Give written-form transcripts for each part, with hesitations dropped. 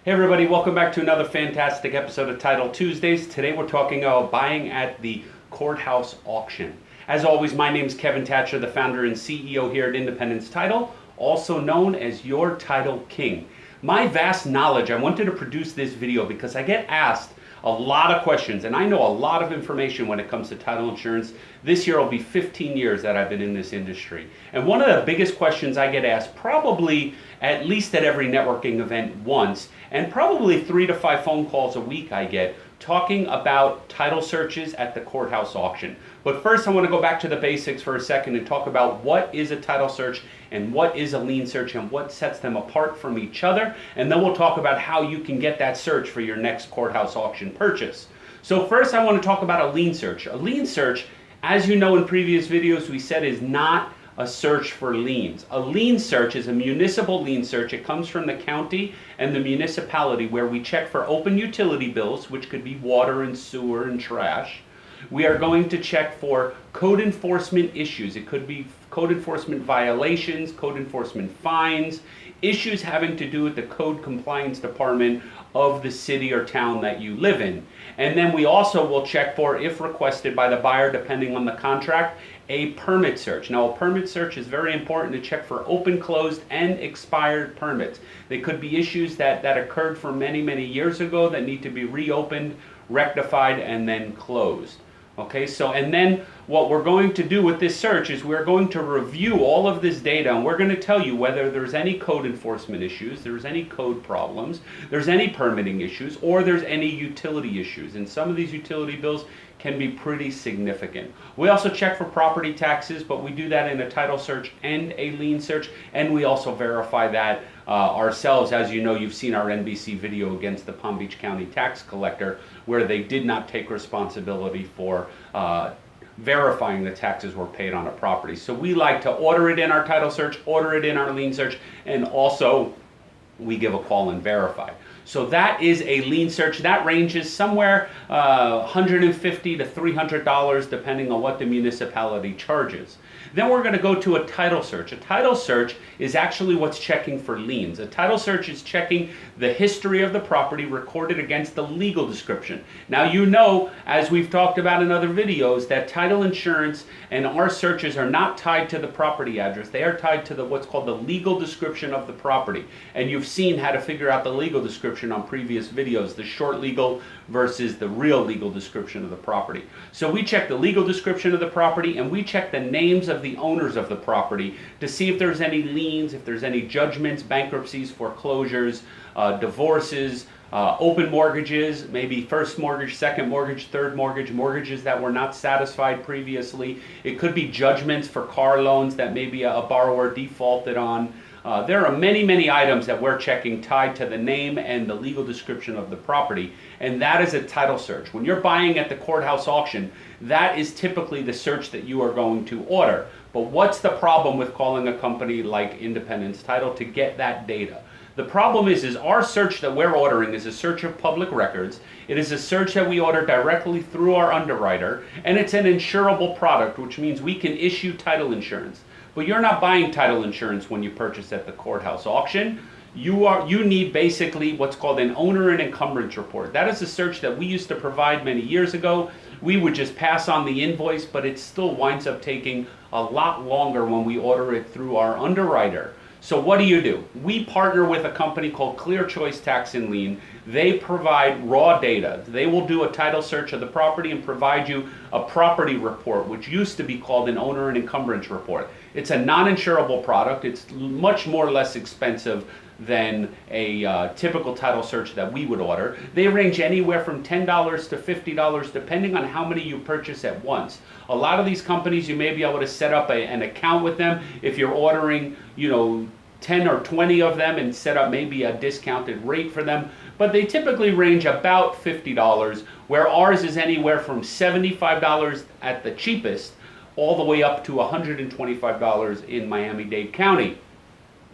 Hey everybody, welcome back to another fantastic episode of Title Tuesdays. Today we're talking about buying at the Courthouse auction. As always, my name is Kevin Thatcher, the founder and CEO here at Independence Title, also known as your Title King. My vast knowledge, I wanted to produce this video because I get asked a lot of questions and I know a lot of information when it comes to title insurance. This year will be 15 years that I've been in this industry. And one of the biggest questions I get asked, probably at least at every networking event once, and probably 3 to 5 phone calls a week I get, talking about title searches at the courthouse auction. But first I want to go back to the basics for a second and talk about what is a title search and what is a lien search and what sets them apart from each other. And then we'll talk about how you can get that search for your next courthouse auction purchase. So first I want to talk about a lien search. A lien search, as you know in previous videos we said, is not a search for liens. A lien search is a municipal lien search. It comes from the county and the municipality where we check for open utility bills, which could be water and sewer and trash. We are going to check for code enforcement issues. It could be code enforcement violations, code enforcement fines, issues having to do with the code compliance department of the city or town that you live in. And then we also will check for, if requested by the buyer, depending on the contract, a permit search. Now, a permit search is very important to check for open, closed, and expired permits. They could be issues that occurred from many, many years ago that need to be reopened, rectified, and then closed. Okay, so and then what we're going to do with this search is we're going to review all of this data and we're going to tell you whether there's any code enforcement issues, there's any code problems, there's any permitting issues, or there's any utility issues. And some of these utility bills can be pretty significant. We also check for property taxes, but we do that in a title search and a lien search, and we also verify that ourselves. As you know, you've seen our NBC video against the Palm Beach County tax collector, where they did not take responsibility for verifying the taxes were paid on a property. So we like to order it in our title search, order it in our lien search, and also we give a call and verify. So that is a lien search. That ranges somewhere $150 to $300 depending on what the municipality charges. Then we're going to go to a title search. A title search is actually what's checking for liens. A title search is checking the history of the property recorded against the legal description. Now you know, as we've talked about in other videos, that title insurance and our searches are not tied to the property address. They are tied to what's called the legal description of the property. And you've seen how to figure out the legal description on previous videos, the short legal versus the real legal description of the property. So we check the legal description of the property and we check the names of the owners of the property to see if there's any liens, if there's any judgments, bankruptcies, foreclosures, divorces, open mortgages, maybe first mortgage, second mortgage, third mortgage, mortgages that were not satisfied previously. It could be judgments for car loans that maybe a borrower defaulted on. There are many, many items that we're checking tied to the name and the legal description of the property, and that is a title search. When you're buying at the courthouse auction, that is typically the search that you are going to order. But what's the problem with calling a company like Independence Title to get that data? The problem is our search that we're ordering is a search of public records. It is a search that we order directly through our underwriter, and it's an insurable product, which means we can issue title insurance. But you're not buying title insurance when you purchase at the courthouse auction. You need basically what's called an owner and encumbrance report. That is a search that we used to provide many years ago. We would just pass on the invoice, but it still winds up taking a lot longer when we order it through our underwriter. So what do? We partner with a company called Clear Choice Tax and Lien. They provide raw data. They will do a title search of the property and provide you a property report, which used to be called an owner and encumbrance report. It's a non-insurable product. It's much more less expensive than a typical title search that we would order. They range anywhere from $10 to $50 depending on how many you purchase at once. A lot of these companies, you may be able to set up an account with them if you're ordering, 10 or 20 of them and set up maybe a discounted rate for them. But they typically range about $50, where ours is anywhere from $75 at the cheapest all the way up to $125 in Miami-Dade County.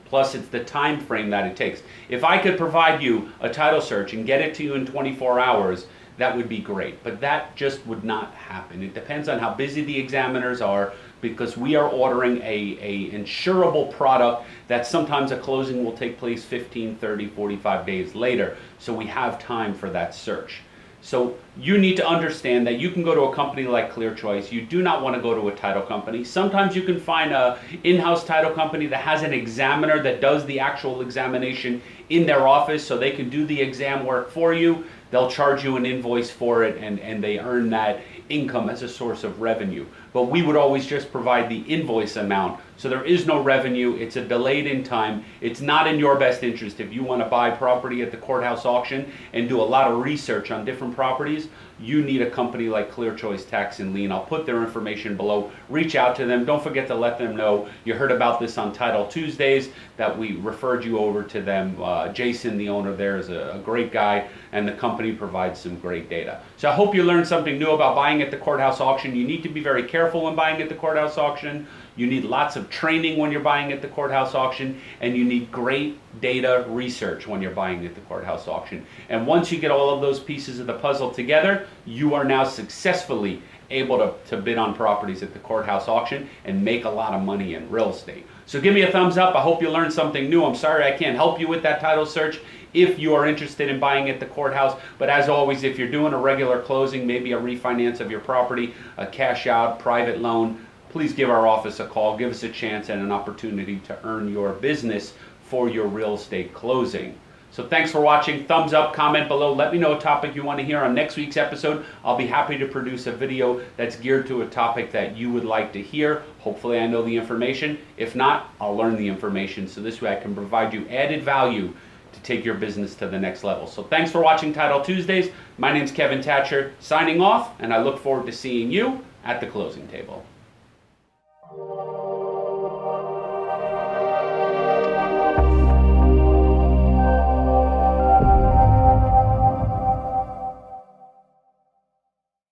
Plus, it's the time frame that it takes. If I could provide you a title search and get it to you in 24 hours, that would be great. But that just would not happen. It depends on how busy the examiners are, because we are ordering a insurable product that sometimes a closing will take place 15, 30, 45 days later. So we have time for that search. So you need to understand that you can go to a company like Clear Choice. You do not want to go to a title company. Sometimes you can find a in-house title company that has an examiner that does the actual examination in their office, so they can do the exam work for you. They'll charge you an invoice for it, and they earn that income as a source of revenue. But we would always just provide the invoice amount, so there is no revenue. It's a delayed in time. It's not in your best interest. If you want to buy property at the courthouse auction and do a lot of research on different properties, you need a company like Clear Choice Tax and Lien. I'll put their information below. Reach out to them. Don't forget to let them know you heard about this on Title Tuesdays, that we referred you over to them. Jason, the owner there, is a great guy, and the company provides some great data. So I hope you learned something new about buying at the courthouse auction. You need to be very careful when buying at the courthouse auction. You need lots of training when you're buying at the courthouse auction, and you need great data research when you're buying at the courthouse auction. And once you get all of those pieces of the puzzle together, you are now successfully able to bid on properties at the courthouse auction and make a lot of money in real estate. So give me a thumbs up. I hope you learned something new. I'm sorry I can't help you with that title search if you are interested in buying at the courthouse. But as always, if you're doing a regular closing, maybe a refinance of your property, a cash out, private loan, please give our office a call. Give us a chance and an opportunity to earn your business for your real estate closing. So thanks for watching. Thumbs up, comment below. Let me know a topic you want to hear on next week's episode. I'll be happy to produce a video that's geared to a topic that you would like to hear. Hopefully I know the information. If not, I'll learn the information, so this way I can provide you added value to take your business to the next level. So thanks for watching Title Tuesdays. My name's Kevin Thatcher, signing off, and I look forward to seeing you at the closing table.